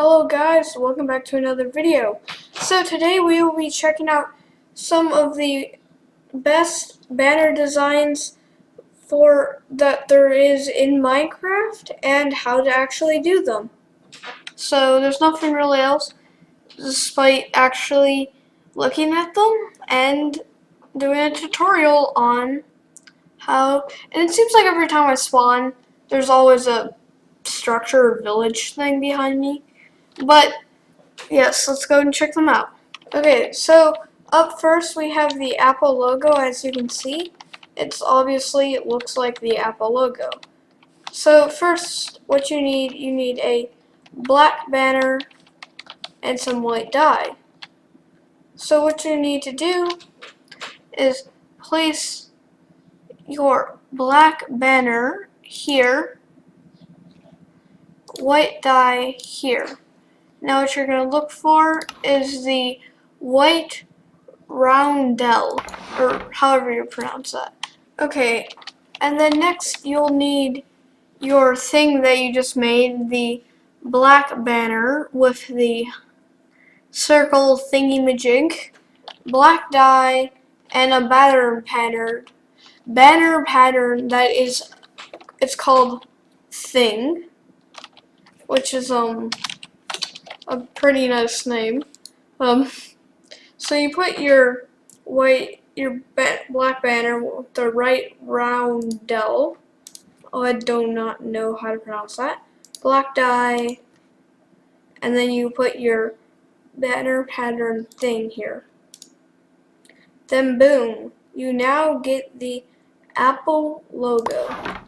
Hello guys, welcome back to another video. So today we will be checking out some of the best banner designs that there is in Minecraft and how to actually do them. So there's nothing really else despite actually looking at them and doing a tutorial on how, and it seems like every time I spawn there's always a structure or village thing behind me. But yes, let's go and check them out. Okay, so up first we have the Apple logo. As you can see, it looks like the Apple logo. So first, what you need a black banner and some white dye. So what you need to do is place your black banner here, white dye here. Now what you're going to look for is the white roundel, or however you pronounce that. Okay, and then next you'll need your thing that you just made, the black banner with the circle thingy-majig, black dye, and a banner pattern that is, it's called Thing, which is a pretty nice name. So you put your black banner with the right roundel. Oh, I do not know how to pronounce that. Black dye, and then you put your banner pattern thing here. Then boom, you now get the Apple logo.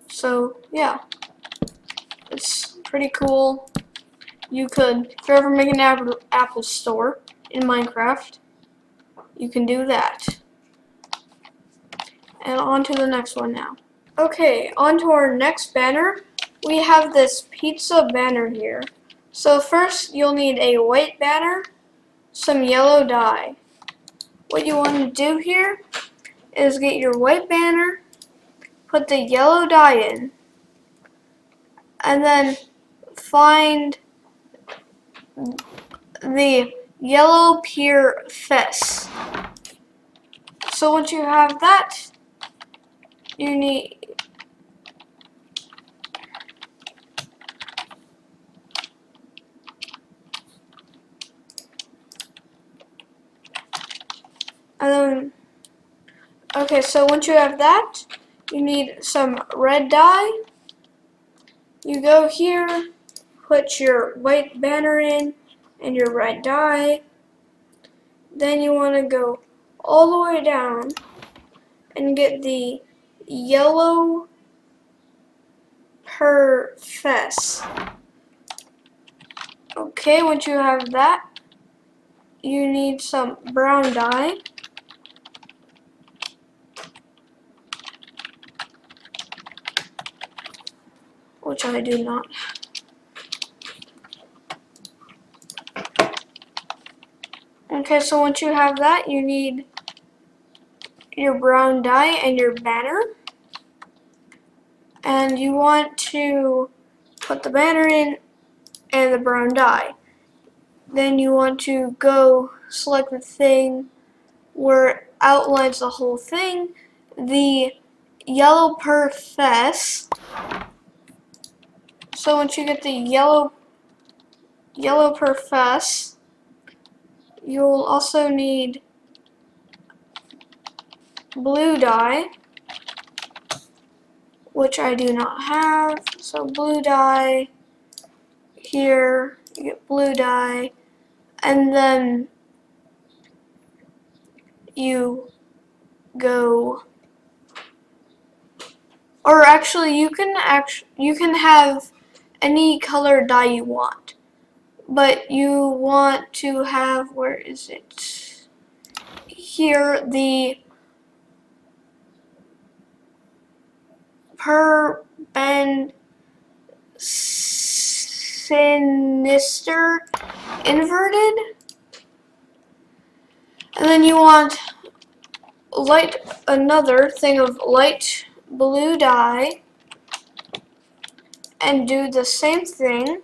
So yeah, it's pretty cool. You could, if you're ever making an Apple store in Minecraft, you can do that. And on to the next one now. Okay, on to our next banner. We have this pizza banner here. So first, you'll need a white banner, some yellow dye. What you want to do here is get your white banner, put the yellow dye in, and then find the yellow pier fess. So once you have that, you need okay, so once you have that, you need some red dye. You go here, put your white banner in and your red dye. Then you want to go all the way down and get the yellow per fess. Okay, once you have that, you need some brown dye. Which I do not. Okay, so once you have that, you need your brown dye and your banner. And you want to put the banner in and the brown dye. Then you want to go select the thing where it outlines the whole thing, the yellow per fess. So once you get the yellow per fess, you'll also need blue dye, which I do not have. So blue dye here, you get blue dye, and then you go, or actually you can have any color dye you want, but you want to have, where is it? Here, the bend sinister inverted, and then you want another thing of light blue dye, and do the same thing,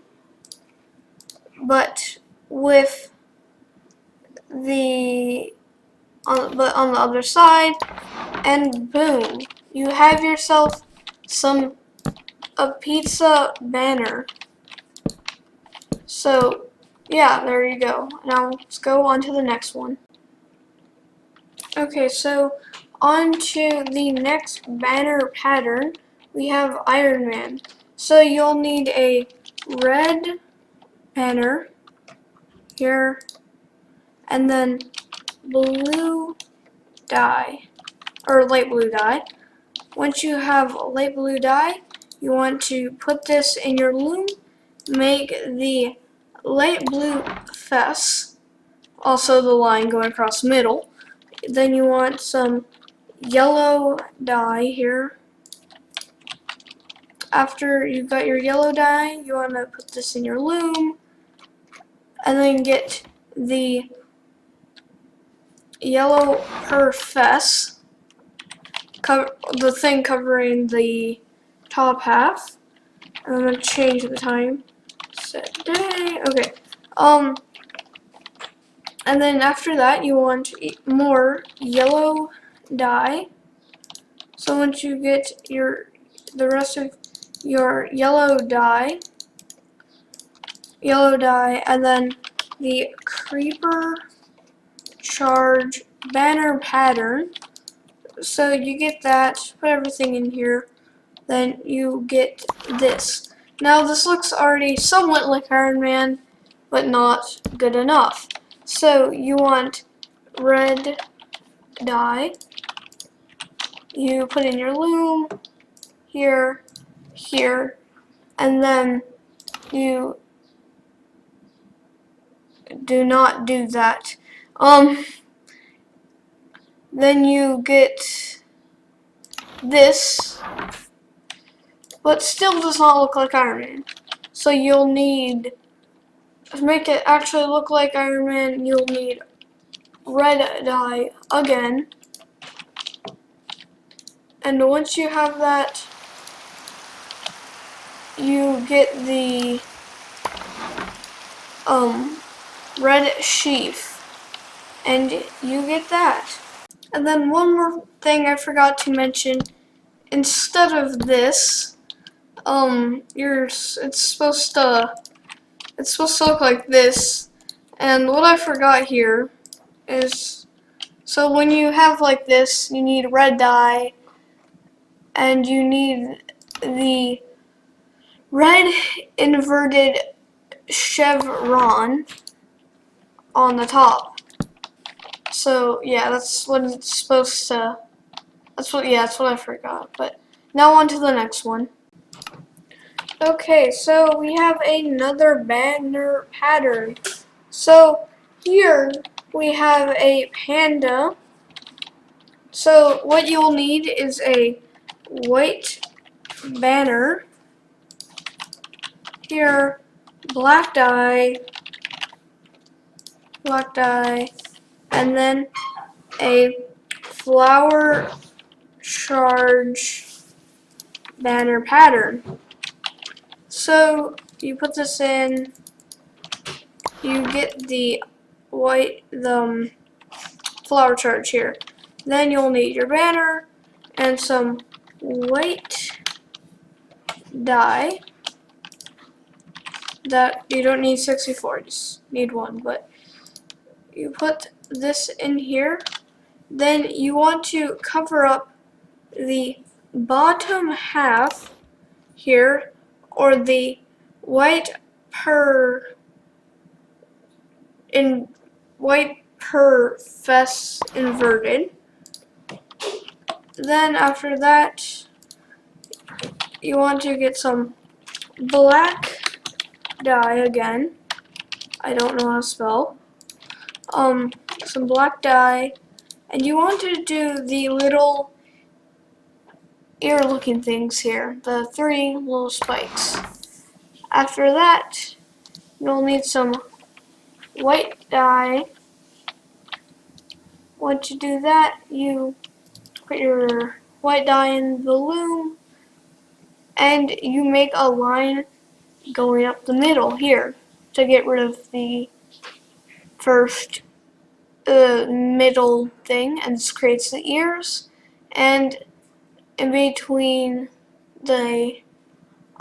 but with but on the other side, and boom, you have yourself a pizza banner. So yeah, there you go. Now let's go on to the next one. Okay, so on to the next banner pattern, we have Iron Man. So you'll need a red banner here, and then blue dye, or light blue dye. Once you have light blue dye, you want to put this in your loom, make the light blue fess, also the line going across the middle. Then you want some yellow dye here. After you've got your yellow dye, you want to put this in your loom, and then get the yellow per fess, the thing covering the top half. And I'm gonna change the time. Set day. Okay. And then after that, you want more yellow dye. So once you get the rest of your yellow dye, and then the creeper charge banner pattern. So you get that, put everything in here, then you get this. Now this looks already somewhat like Iron Man, but not good enough. So you want red dye, you put in your loom, here, and then you do not do that. Then you get this, but still does not look like Iron Man. So you'll need, to make it actually look like Iron Man, you'll need red dye again. And once you have that, you get the red sheath, and you get that. And then one more thing I forgot to mention, instead of this, it's supposed to look like this. And what I forgot here is, so when you have like this, you need red dye, and you need the red inverted chevron on the top. So yeah, that's what it's supposed to, that's what I forgot. But now on to the next one. Okay, so we have another banner pattern. So here we have a panda. So what you'll need is a white banner, here black dye, and then a flower charge banner pattern. So you put this in, you get the flower charge here. Then you'll need your banner and some white dye. That you don't need 64, just need one, but you put this in here. Then you want to cover up the bottom half here, or the white per fess inverted. Then after that, you want to get some black dye again. I don't know how to spell. Some black dye, and you want to do the little ear looking things here, the 3 little spikes. After that, you'll need some white dye. Once you do that, you put your white dye in the loom, and you make a line going up the middle here to get rid of the first middle thing, and this creates the ears, and in between the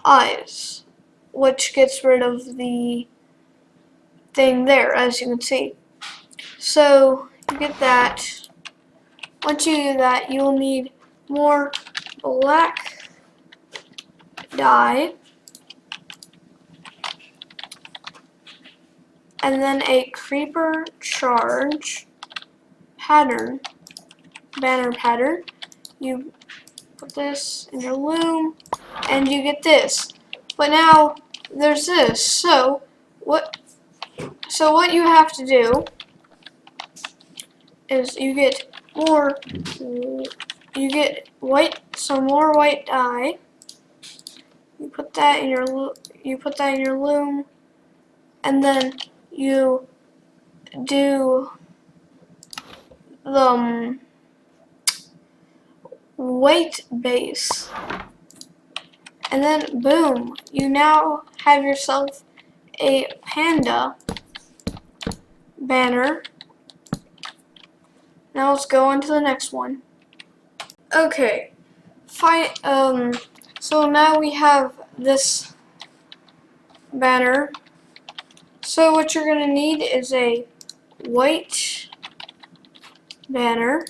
eyes, which gets rid of the thing there, as you can see. So you get that. Once you do that, you'll need more black dye, and then a creeper charge pattern, banner pattern. You put this in your loom, and you get this. But now there's this. So what you have to do is you get some more white dye. You put that in your loom, and then you do the white base, and then boom, you now have yourself a panda banner. Now let's go on to the next one. Okay, so now we have this banner. So what you're gonna need is a white banner,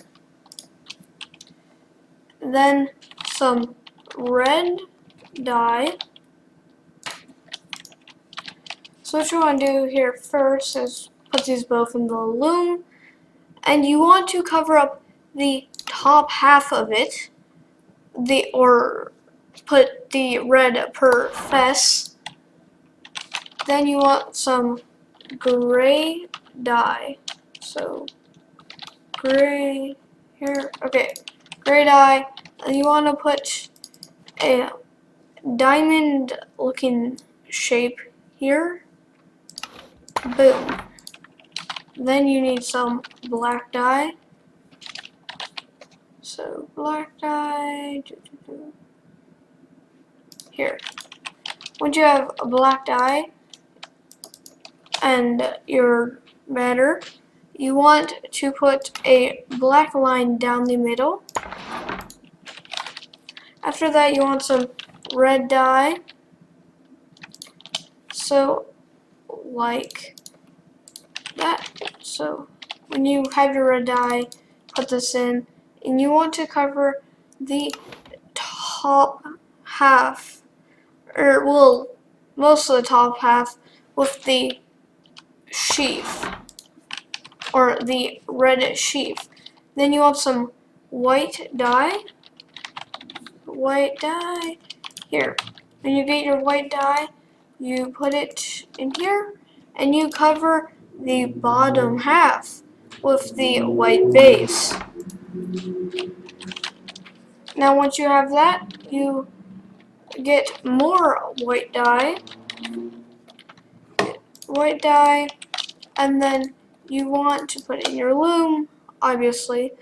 then some red dye. So what you want to do here first is put these both in the loom, and you want to cover up the top half of it, or put the red per fess. Then you want some gray dye. So gray here, okay, gray dye, and you want to put a diamond looking shape here. Boom. Then you need some black dye. So black dye, here. Once you have a black dye and your banner, you want to put a black line down the middle. After that, you want some red dye. So like that. So when you have your red dye, put this in, and you want to cover the top half, or well, most of the top half, with the sheath, or the red sheath. Then you want some white dye. Here. When you get your white dye, you put it in here, and you cover the bottom half with the white base. Now once you have that, you get more white dye, and then you want to put it in your loom, obviously,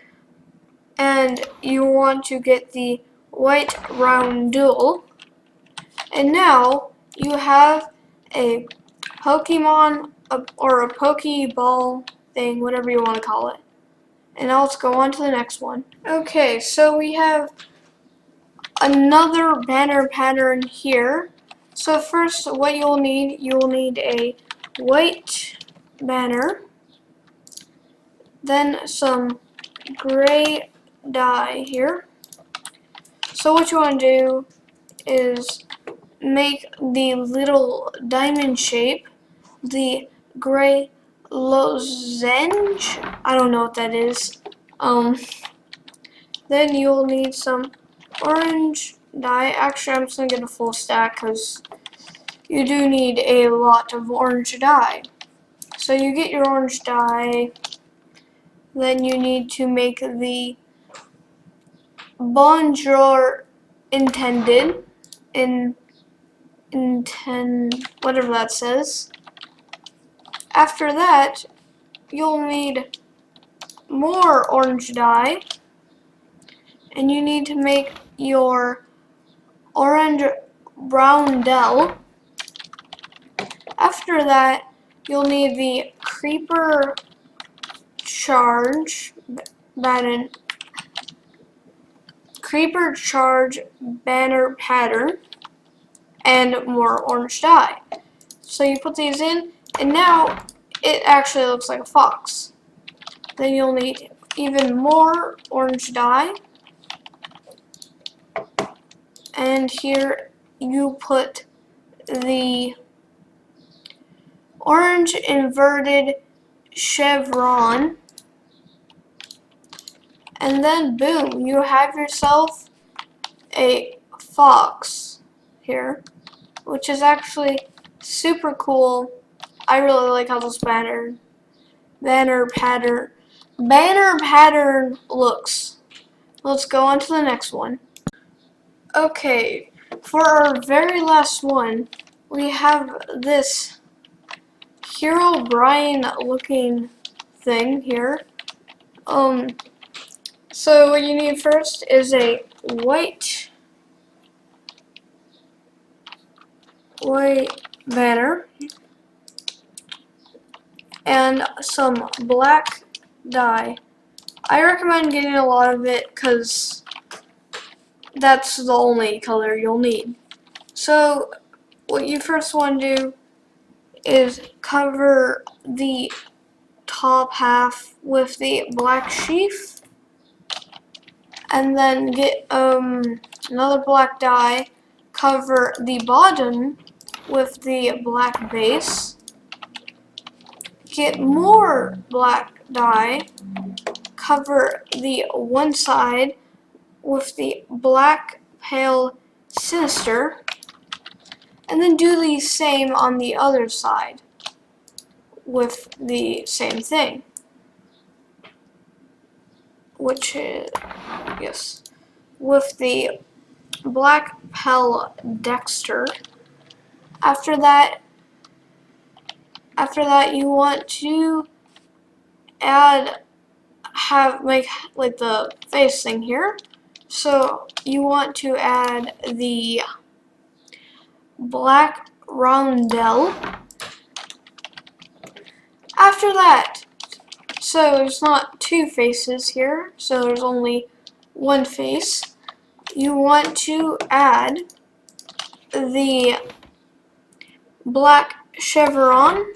and you want to get the white roundel, and now you have a Pokemon or a Pokeball thing, whatever you want to call it. And now let's go on to the next one. Okay, so we have another banner pattern here. So first, what you'll need a white banner, then some gray dye here. So what you want to do is make the little diamond shape, the gray lozenge. I don't know what that is. Then you'll need some orange dye. Actually, I'm just gonna get a full stack because you do need a lot of orange dye. So you get your orange dye, then you need to make the bonjour intended, whatever that says. After that, you'll need more orange dye, and you need to make your orange roundel. After that, you'll need the creeper charge banner, banner pattern, and more orange dye. So you put these in, and now it actually looks like a fox. Then you'll need even more orange dye. And here you put the orange inverted chevron. And then boom, you have yourself a fox here, which is actually super cool. I really like how this banner pattern looks. Let's go on to the next one. Okay, for our very last one, we have this Hero Brian looking thing here. So what you need first is a white banner and some black dye. I recommend getting a lot of it because that's the only color you'll need. So what you first want to do is cover the top half with the black sheath, and then get another black dye, cover the bottom with the black base, get more black dye, cover the one side with the black pale sinister, and then do the same on the other side with the same thing, which is, yes, with the black pale Dexter. After that you want to make like the face thing here. So you want to add the black roundel. After that, so there's not two faces here, so there's only one face. You want to add the black chevron,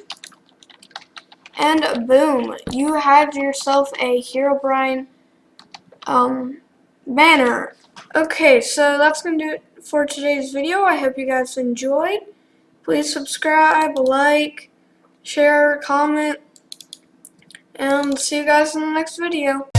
and boom, you have yourself a Herobrine banner. Okay, so that's going to do it for today's video. I hope you guys enjoyed. Please subscribe, like, share, comment, and see you guys in the next video.